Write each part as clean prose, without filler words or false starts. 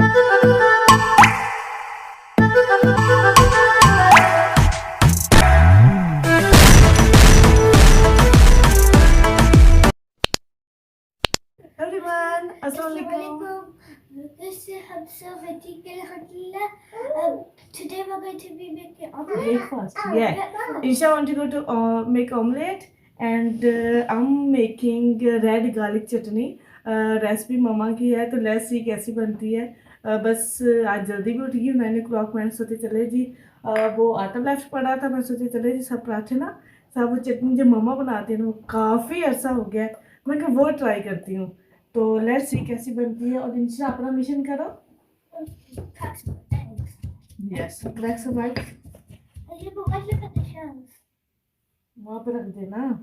Everyone, Assalamualaikum. This is Hamza Vatiq Alhamdulillah. Today we're going to be making omelette. Breakfast. Yeah. Isha want to go to make omelette and I'm making red garlic chutney. Recipe mama की है तो let's see कैसी बनती है। बस आज जल्दी भी उठ गई 9 o'clock। मैंने सोचे चले जी वो आटा लेफ्ट पड़ा था, मैं सोचे चले जी सब पराठे ना सब वो चटनी जो ममा बनाते हैं वो काफ़ी अर्सा हो गया है, मैं कहा वो ट्राई करती हूँ। तो लेट्स सी कैसी बनती है और इंशा अपना मिशन करो। Yes, crack some eggs. Look at the shells. वहाँ पे रख देना।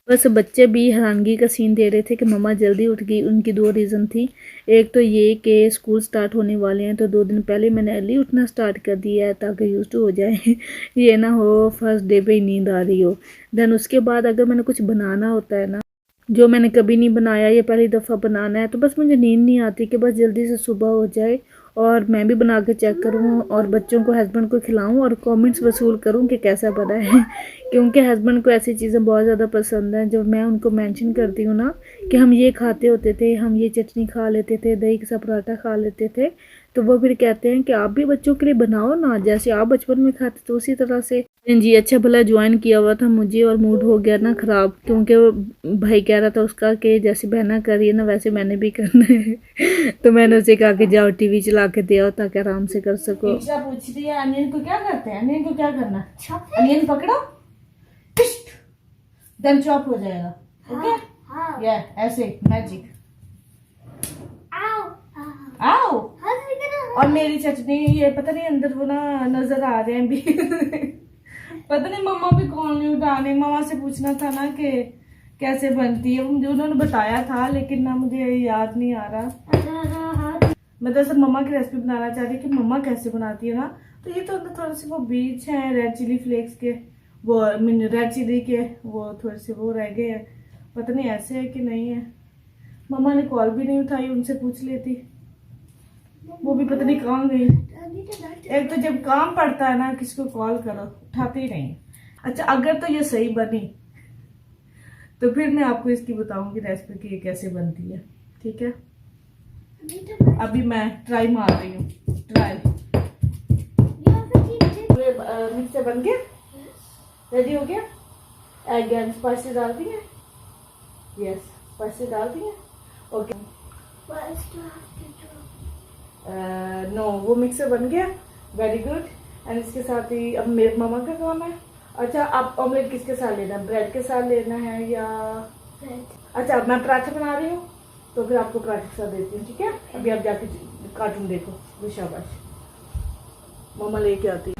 बस बच्चे भी हैरानगी का सीन दे रहे थे कि मम्मा जल्दी उठ गई। उनकी दो रीज़न थी। एक तो ये कि स्कूल स्टार्ट होने वाले हैं तो 2 दिन पहले मैंने अर्ली उठना स्टार्ट कर दिया है ताकि यूज़ टू हो जाए ये ना हो फर्स्ट डे पे ही नींद आ रही हो। देन उसके बाद अगर मैंने कुछ बनाना होता है ना जो मैंने कभी नहीं बनाया या पहली दफ़ा बनाना है तो बस मुझे नींद नहीं आती कि बस जल्दी से सुबह हो जाए और मैं भी बना के चेक करूँ और बच्चों को हस्बैंड को खिलाऊँ और कमेंट्स वसूल करूँ कि कैसा बना है क्योंकि हस्बैंड को ऐसी चीज़ें बहुत ज़्यादा पसंद हैं। जब मैं उनको मेंशन करती हूँ ना कि हम ये खाते होते थे, हम ये चटनी खा लेते थे, दही के साथ पराठा खा लेते थे, तो वो फिर कहते हैं कि आप भी बच्चों के लिए बनाओ ना, जैसे आप बचपन में खाते तो उसी तरह से। जी अच्छा भला ज्वाइन किया हुआ था मुझे और मूड हो गया ना ख़राब क्योंकि भाई कह रहा था उसका कि जैसे बहना कर रही है ना वैसे मैंने भी करना है तो मैंने उसे कहा कि जाओ टीवी चला के दे आओ ताकि आराम से कर सको। इंशा पूछ रही है अनियन को क्या करते हैं, अनियन को क्या करना, अनियन पकड़ो देन चॉप हो जाएगा। ओके या ऐसे मैजिक आओ। और मेरी चटनी ये पता नहीं अंदर वो ना नजर आ रहे हैं भी पता नहीं मम्मा भी कौन नहीं उठाने, मम्मा से पूछना था ना कि कैसे बनती है, मुझे उन्होंने बताया था लेकिन ना मुझे याद नहीं आ रहा। मैं तो सब मम्मा की रेसिपी बनाना चाह रही कि मम्मा कैसे बनाती है ना। तो ये तो अंदर थोड़े से वो बीज हैं रेड चिली फ्लेक्स के, वो रेड चिली के वो थोड़े से वो रह गए हैं, पता नहीं ऐसे है कि नहीं है। मम्मा ने कॉल भी नहीं उठाई, उनसे पूछ लेती, वो भी पता नहीं कहाँ गई। एक तो जब काम पड़ता है ना किसी को कॉल करो उठाते ही नहीं। अच्छा अगर तो ये सही बनी तो फिर मैं आपको इसकी बताऊंगी रेसिपी की ये कैसे बनती है, ठीक है। अभी मैं ट्राई मार रही हूँ, ट्राई। मिक्सर बन गया, रेडी हो गया। एग एंड स्पाइसेस डाल दिए, यस स्पाइसेस डाल दिए। ओके नो वो मिक्सर बन गया, वेरी गुड। एंड इसके साथ ही अब मेरे मामा का काम है। अच्छा आप ऑमलेट किसके साथ लेना है, ब्रेड के साथ लेना है या ब्रेड? अच्छा मैं पराठा बना रही हूँ तो फिर आपको पराठे के साथ देती हूँ, ठीक है। अभी आप जाके कार्टून देखो, शाबाश मामा लेके आती है।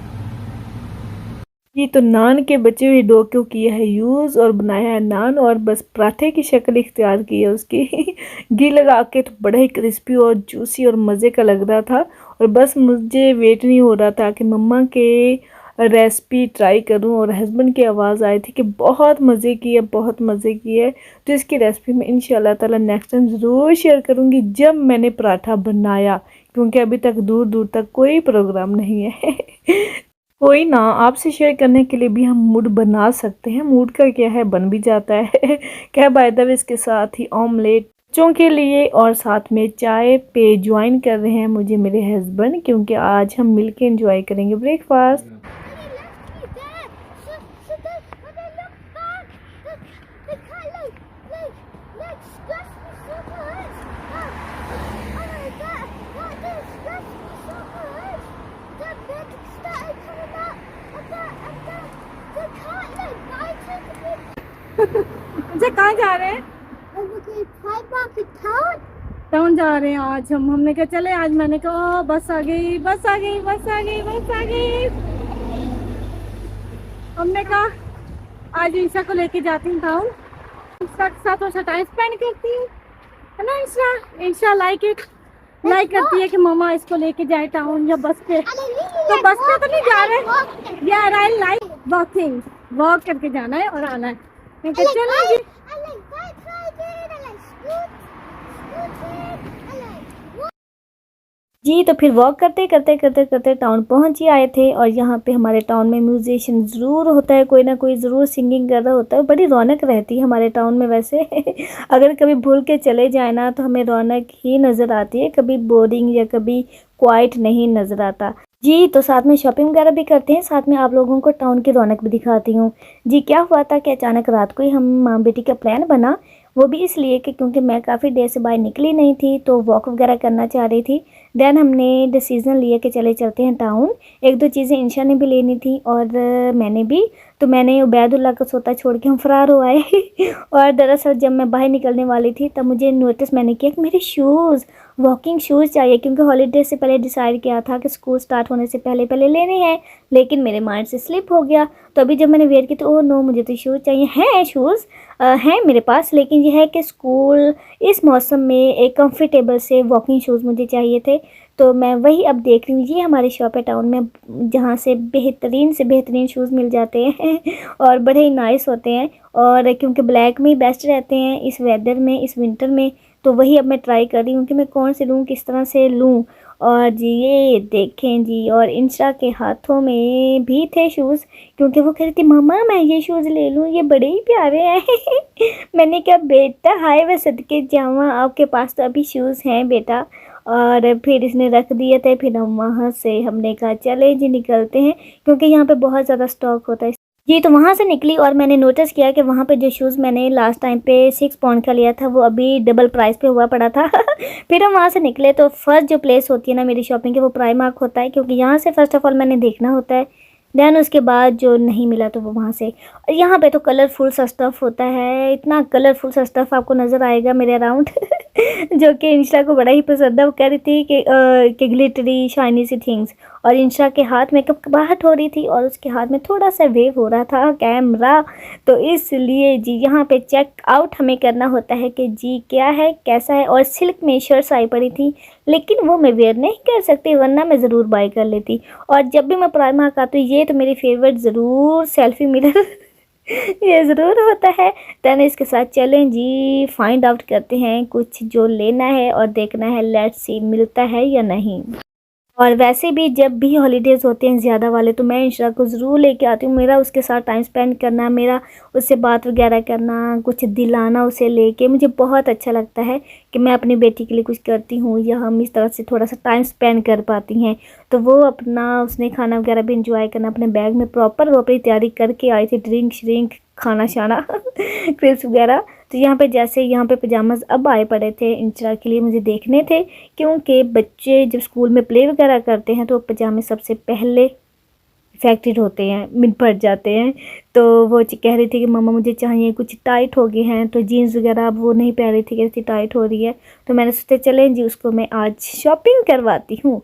ये तो नान के बचे हुए डो को किया है यूज़ और बनाया है नान और बस पराठे की शक्ल इख्तियार की है उसकी घी लगा के तो बड़ा ही क्रिस्पी और जूसी और मज़े का लग रहा था। और बस मुझे वेट नहीं हो रहा था कि मम्मा के रेसिपी ट्राई करूं और हस्बैंड की आवाज़ आई थी कि बहुत मज़े की है, बहुत मज़े की है। तो इसकी रेसिपी मैं इंशाल्लाह ताला नेक्स्ट टाइम ज़रूर शेयर करूंगी जब मैंने पराठा बनाया, क्योंकि अभी तक दूर दूर तक कोई प्रोग्राम नहीं है कोई ना आपसे शेयर करने के लिए भी हम मूड बना सकते हैं, मूड का क्या है बन भी जाता है क्या बाय द वे इसके साथ ही ऑमलेट बच्चों के लिए और साथ में चाय पे ज्वाइन कर रहे हैं मुझे मेरे हस्बैंड, क्योंकि आज हम मिलके एंजॉय करेंगे ब्रेकफास्ट। मुझे कहाँ जा रहे हैं? टाउन जा रहे हैं आज हम। हमने कहा चले आज, मैंने कहा बस आ गई, बस आ गई, बस आ गई, बस आ गई। हमने कहा आज ईशा को लेके जाती हूँ टाउन, ईशा के साथ थोड़ा टाइम स्पेंड करती हूँ, है ना ईशा? ईशा लाइक करती है कि मम्मा इसको लेके जाए टाउन या बस पे। तो बस पे तो नहीं जा रहे यार, आई लाइक वॉकिंग, वॉक करके जाना है और आना है। मैं कहा चलो जी। जी तो फिर वॉक करते करते करते करते टाउन पहुंच ही आए थे। और यहाँ पे हमारे टाउन में म्यूजिशियन ज़रूर होता है, कोई ना कोई ज़रूर सिंगिंग कर रहा होता है। बड़ी रौनक रहती है हमारे टाउन में वैसे। अगर कभी भूल के चले जाए ना तो हमें रौनक ही नज़र आती है, कभी बोरिंग या कभी क्वाइट नहीं नज़र आता। जी तो साथ में शॉपिंग वगैरह भी करते हैं, साथ में आप लोगों को टाउन की रौनक भी दिखाती हूँ। जी क्या हुआ था कि अचानक रात को ही हम माँ बेटी का प्लान बना, वो भी इसलिए कि क्योंकि मैं काफ़ी देर से बाहर निकली नहीं थी तो वॉक वगैरह करना चाह रही थी। देन हमने डिसीज़न लिया कि चले चलते हैं टाउन। एक दो चीज़ें इंशा ने भी लेनी थी और मैंने भी। तो मैंने उबैदुल्ला को सोता छोड़ के हम फरार हो आए। और दरअसल जब मैं बाहर निकलने वाली थी तब मुझे नोटिस मैंने किया कि मेरे शूज़, वॉकिंग शूज़ चाहिए, क्योंकि हॉलीडे से पहले डिसाइड किया था कि स्कूल स्टार्ट होने से पहले पहले लेने हैं, लेकिन मेरे माइंड से स्लिप हो गया। तो अभी जब मैंने वेयर की तो ओह नो, मुझे तो शूज़ चाहिए। हैं शूज़ हैं मेरे पास, लेकिन यह है कि स्कूल इस मौसम में एक कंफर्टेबल से वॉकिंग शूज़ मुझे चाहिए थे। तो मैं वही अब देख रही हूँ। ये हमारी शॉप है टाउन में जहाँ से बेहतरीन शूज़ मिल जाते हैं और बड़े ही नाइस होते हैं। और क्योंकि ब्लैक में ही बेस्ट रहते हैं इस वेदर में, इस विंटर में, तो वही अब मैं ट्राई कर रही हूँ कि मैं कौन से लूँ, किस तरह से लूँ। और जी ये देखें जी, और इंशा के हाथों में भी थे शूज़, क्योंकि वो कह रही थी मम्मा मैं ये शूज़ ले लूँ, ये बड़े ही प्यारे हैं। मैंने कहा बेटा हाय वे सदके जावा, आपके पास तो अभी शूज़ हैं बेटा। और फिर इसने रख दिए थे। फिर हम वहाँ से हमने कहा चले जी निकलते हैं, क्योंकि यहाँ पे बहुत ज़्यादा स्टॉक होता है। जी तो वहाँ से निकली और मैंने नोटिस किया कि वहाँ पे जो शूज़ मैंने लास्ट टाइम पे 6 पाउंड का लिया था वो अभी डबल प्राइस पे हुआ पड़ा था। फिर हम वहाँ से निकले तो फर्स्ट जो प्लेस होती है ना मेरी शॉपिंग की वो प्राइमार्क होता है, क्योंकि यहाँ से फ़र्स्ट ऑफ़ ऑल मैंने देखना होता है। देन उसके बाद जो नहीं मिला तो वो वहाँ से। और यहाँ पे तो कलरफुल सा स्टफ़ होता है, इतना कलरफुल सा स्टफ़ आपको नज़र आएगा मेरे अराउंड। जो कि इंशा को बड़ा ही पसंद है। वो कह रही थी कि ग्लिटरी शाइनी सी थिंग्स। और इंशा के हाथ में कपकपाहट हो रही थी और उसके हाथ में थोड़ा सा वेव हो रहा था कैमरा, तो इसलिए जी यहाँ पे चेक आउट हमें करना होता है कि जी क्या है कैसा है। और सिल्क में शर्ट्स आई पड़ी थी, लेकिन वो मैं वेयर नहीं कर सकती, वरना मैं ज़रूर बाय कर लेती। और जब भी मैं प्राइमार्क आती हूँ ये तो मेरी फेवरेट ज़रूर सेल्फी मिरर ये ज़रूर होता है। देन इसके साथ चलें जी फाइंड आउट करते हैं कुछ जो लेना है और देखना है लेट्स सी मिलता है या नहीं। और वैसे भी जब भी हॉलीडेज़ होते हैं ज़्यादा वाले तो मैं इंशा को ज़रूर लेके आती हूँ। मेरा उसके साथ टाइम स्पेंड करना, मेरा उससे बात वगैरह करना, कुछ दिलाना उसे लेके, मुझे बहुत अच्छा लगता है कि मैं अपनी बेटी के लिए कुछ करती हूँ या हम इस तरह से थोड़ा सा टाइम स्पेंड कर पाती हैं। तो वो अपना उसने खाना वगैरह भी इंजॉय करना, अपने बैग में प्रॉपर वो अपनी तैयारी करके आई थी, ड्रिंक श्रिंक खाना शाना क्रिप्स वगैरह। तो यहाँ पे जैसे यहाँ पे पजामाज अब आए पड़े थे इंशा के लिए, मुझे देखने थे, क्योंकि बच्चे जब स्कूल में प्ले वगैरह करते हैं तो पजामे सबसे पहले इफेक्टेड होते हैं, मिल पड़ जाते हैं। तो वो कह रही थी कि मम्मा मुझे चाहिए, कुछ टाइट हो गए हैं, तो जीन्स वगैरह अब वो नहीं पहन रही थी, कह रही थी टाइट हो रही है। तो मैंने सोचा चलें जी उसको मैं आज शॉपिंग करवाती हूँ।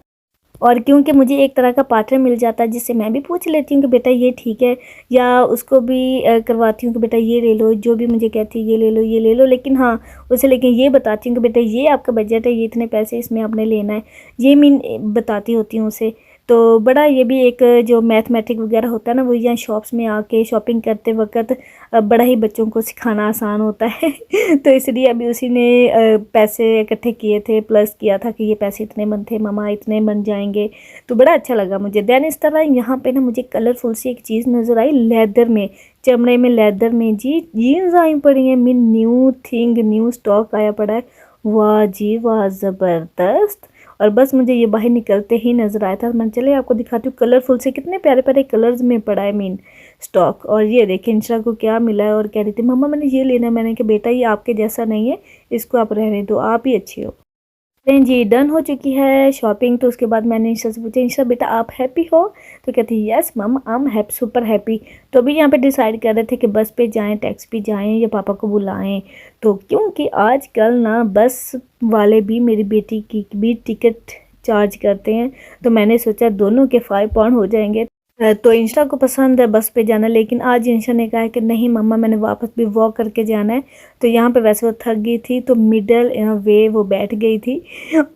और क्योंकि मुझे एक तरह का पार्टनर मिल जाता है जिससे मैं भी पूछ लेती हूँ कि बेटा ये ठीक है, या उसको भी करवाती हूँ कि बेटा ये ले लो, जो भी मुझे कहती है ये ले लो ये ले लो। लेकिन हाँ उसे लेकिन ये बताती हूँ कि बेटा ये आपका बजट है, ये इतने पैसे इसमें आपने लेना है, ये मैं बताती होती हूँ उसे। तो बड़ा ये भी एक जो मैथमेटिक वगैरह होता है ना, वो यहाँ शॉप्स में आके शॉपिंग करते वक्त बड़ा ही बच्चों को सिखाना आसान होता है। तो इसलिए अभी उसी ने पैसे इकट्ठे किए थे, प्लस किया था कि ये पैसे इतने बन थे मम्मा, इतने बन जाएंगे। तो बड़ा अच्छा लगा मुझे। देन इस तरह यहाँ पे ना मुझे कलरफुल सी एक चीज़ नज़र आई, लेदर में, चमड़े में लेदर में जी जीन्स आई पड़ी हैं। Mean new thing, new stock आया पड़ा है। वाह जी वाह ज़बरदस्त। और बस मुझे ये बाहर निकलते ही नज़र आया था। मैं चले आपको दिखाती हूँ कलरफुल से कितने प्यारे प्यारे कलर्स में पड़ा है मीन स्टॉक। और ये देखिए इंशा को क्या मिला है और कह रही थी मम्मा मैंने ये लेना है। मैंने कहा बेटा ये आपके जैसा नहीं है, इसको आप रहने दो, आप ही अच्छी हो। नहीं जी, डन हो चुकी है शॉपिंग। तो उसके बाद मैंने इंशा से पूछा, इंशा बेटा आप हैप्पी हो? तो कहती है यस मम I am happy, super happy. तो अभी यहाँ पे डिसाइड कर रहे थे कि बस पे जाएं, टैक्सी पे जाएं या पापा को बुलाएं। तो क्योंकि आजकल ना बस वाले भी मेरी बेटी की भी टिकट चार्ज करते हैं, तो मैंने सोचा दोनों के 5 पाउंड हो जाएंगे। तो इंशा को पसंद है बस पे जाना, लेकिन आज इंशा ने कहा है कि नहीं मम्मा मैंने वापस भी वॉक करके जाना है। तो यहाँ पे वैसे वो थक गई थी तो मिडल इन अ वे वो बैठ गई थी।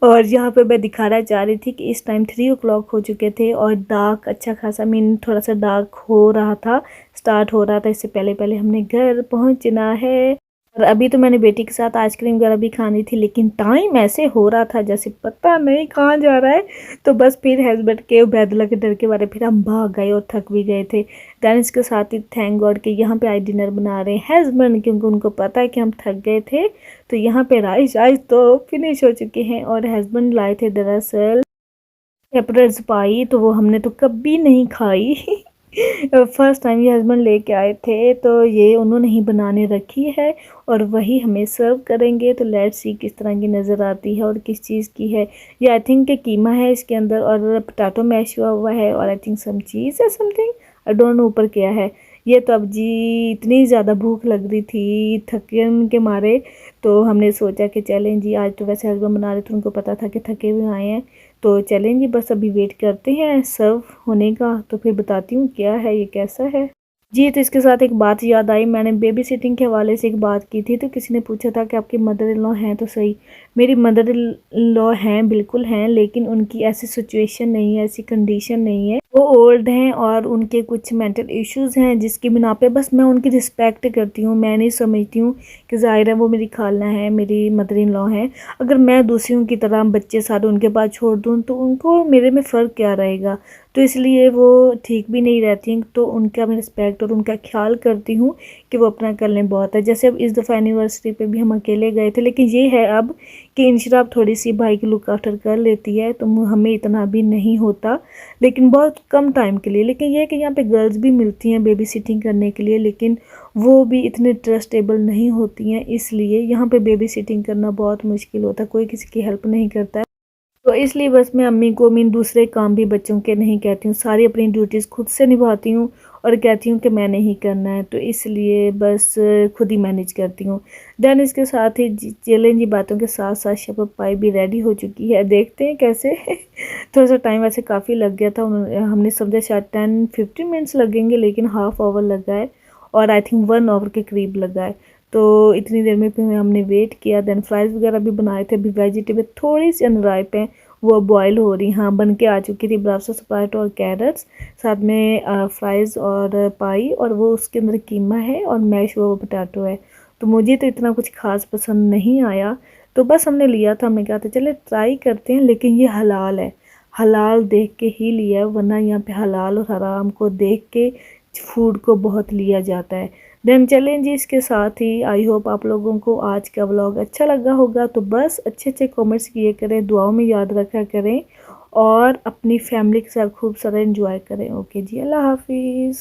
और यहाँ पे मैं दिखाना चाह रही थी कि इस टाइम 3 o'clock हो चुके थे और डार्क अच्छा खासा मीन थोड़ा सा डार्क हो रहा था, स्टार्ट हो रहा था। इससे पहले पहले हमने घर पहुँचना है। और अभी तो मैंने बेटी के साथ आइसक्रीम वगैरह भी खानी थी, लेकिन टाइम ऐसे हो रहा था जैसे पता नहीं कहाँ जा रहा है। तो बस फिर हस्बैंड के बैदला के डर के बारे फिर हम भाग गए और थक भी गए थे। दैन इसके साथ ही थैंक गॉड कि यहाँ पे आज डिनर बना रहे हैं हस्बैंड, क्योंकि उनको पता है कि हम थक गए थे। तो यहाँ पे राइस आज तो फिनिश हो चुके हैं और हस्बैंड लाए थे दरअसल शेपर्ड्स पाई, तो वो हमने तो कभी नहीं खाई। फर्स्ट टाइम ये हस्बैंड लेके आए थे, तो ये उन्होंने ही बनाने रखी है और वही हमें सर्व करेंगे। तो लेट्स सी किस तरह की नज़र आती है और किस चीज़ की है। ये आई थिंक कि कीमा है इसके अंदर और पोटैटो मैश हुआ हुआ है और आई थिंक सम चीज़ है, समथिंग आई डोंट नो ऊपर क्या है। ये तो अब जी इतनी ज़्यादा भूख लग रही थी थकन के मारे, तो हमने सोचा कि चलें जी, आज तो वैसे हस्बैंड बना रहे थे, उनको पता था कि थके हुए आए हैं। तो चलें जी, बस अभी वेट करते हैं सर्व होने का, तो फिर बताती हूँ क्या है ये कैसा है। जी, तो इसके साथ एक बात याद आई, मैंने बेबी सिटिंग के हवाले से एक बात की थी। तो किसी ने पूछा था कि आपकी मदर इन लॉ हैं? तो सही, मेरी मदर इन लॉ हैं, बिल्कुल हैं, लेकिन उनकी ऐसी सिचुएशन नहीं है, ऐसी कंडीशन नहीं है। वो ओल्ड हैं और उनके कुछ मेंटल इश्यूज़ हैं, जिसकी बिना पे बस मैं उनकी रिस्पेक्ट करती हूँ। मैं नहीं समझती हूँ कि ज़ाहिर है वो मेरी खाला है, मेरी मदर इन लॉ हैं। अगर मैं दूसरों की तरह बच्चे सारे उनके पास छोड़ दूँ तो उनको मेरे में फ़र्क क्या रहेगा। तो इसलिए वो ठीक भी नहीं रहती, तो उनका मैं रिस्पेक्ट और उनका ख्याल करती हूँ कि वो अपना कर लें, बहुत है। जैसे अब इस दफ़ा एनिवर्सरी पे भी हम अकेले गए थे, लेकिन ये है अब कि इंशरा थोड़ी सी भाई की लुक आफ्टर कर लेती है, तो हमें इतना भी नहीं होता, लेकिन बहुत कम टाइम के लिए। लेकिन ये है कि यहाँ पे गर्ल्स भी मिलती हैं बेबी सिटिंग करने के लिए, लेकिन वो भी इतने ट्रस्टेबल नहीं होती हैं, इसलिए यहाँ पे बेबी सिटिंग करना बहुत मुश्किल होता है, कोई किसी की हेल्प नहीं करता है। तो इसलिए बस मैं अम्मी को दूसरे काम भी बच्चों के नहीं कहती हूँ, सारी अपनी ड्यूटीज़ खुद से निभाती हूँ और कहती हूँ कि मैंने ही करना है, तो इसलिए बस खुद ही मैनेज करती हूँ। देन इसके साथ ही चैलेंज बातों के साथ साथ शेपर्ड पाई भी रेडी हो चुकी है, देखते हैं कैसे। थोड़ा सा टाइम वैसे काफ़ी लग गया था, हमने समझा शायद 10-15 मिनट्स लगेंगे, लेकिन हाफ आवर लगा है और आई थिंक 1 आवर के करीब लगा है। तो इतनी देर में फिर हमने वेट किया। देन फ्राइज़ वगैरह भी बनाए थे, अभी वेजिटेबल थोड़ी सी अनराइप हैं, वो बॉयल हो रही, हाँ बन के आ चुकी थी, ब्रासो स्प्राउट और कैरेट्स, साथ में फ्राइज़ और पाई, और वो उसके अंदर कीमा है और मैश हुआ पोटैटो है। तो मुझे तो इतना कुछ खास पसंद नहीं आया, तो बस हमने लिया था, हमने कहा था चले ट्राई करते हैं, लेकिन ये हलाल है, हलाल देख के ही लिया है, वरना यहाँ पे हलाल और हराम को देख के फूड को बहुत लिया जाता है। देन चलें जी, इसके साथ ही आई होप आप लोगों को आज का व्लॉग अच्छा लगा होगा। तो बस अच्छे अच्छे कमेंट्स किए करें, दुआओं में याद रखा करें और अपनी फैमिली के साथ खूब सारा एंजॉय करें। ओके जी, अल्लाह हाफिज़।